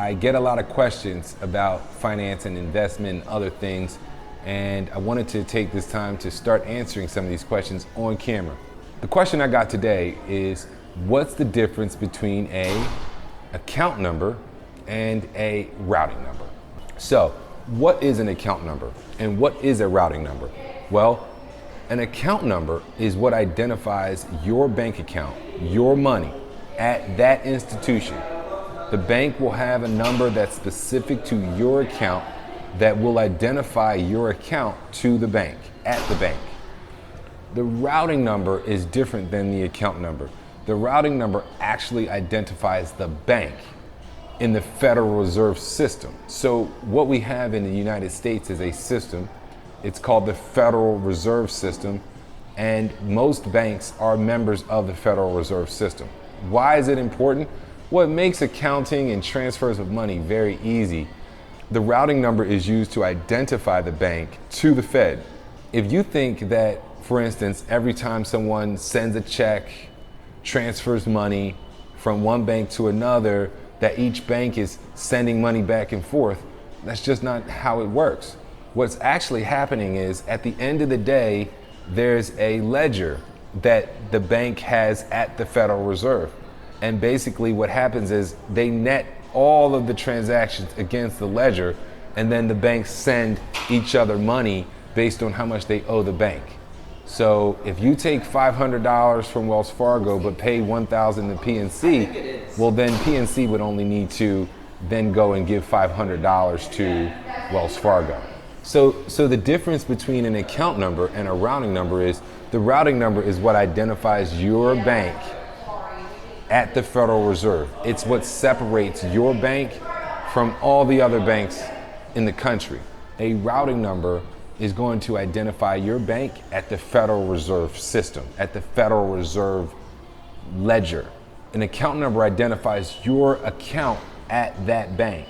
I get a lot of questions about finance and investment and other things, and I wanted to take this time to start answering some of these questions on camera. The question I got today is, what's the difference between an account number and a routing number? So, what is an account number and what is a routing number? Well, an account number is what identifies your bank account, your money, at that institution. The bank will have a number that's specific to your account that will identify your account to the bank, at the bank. The routing number is different than the account number. The routing number actually identifies the bank in the Federal Reserve System. So what we have in the United States is a system. It's called the Federal Reserve System, and most banks are members of the Federal Reserve System. Why is it important? Well, it makes accounting and transfers of money very easy. The routing number is used to identify the bank to the Fed. If you think that, for instance, every time someone sends a check, transfers money from one bank to another, that each bank is sending money back and forth, that's just not how it works. What's actually happening is, at the end of the day, there's a ledger that the bank has at the Federal Reserve. And basically what happens is they net all of the transactions against the ledger, and then the banks send each other money based on how much they owe the bank. So if you take $500 from Wells Fargo but pay $1,000 to PNC, well then PNC would only need to then go and give $500 to Wells Fargo. So the difference between an account number and a routing number is, the routing number is what identifies your bank at the Federal Reserve. It's what separates your bank from all the other banks in the country. A routing number is going to identify your bank at the Federal Reserve System, at the Federal Reserve ledger. An account number identifies your account at that bank.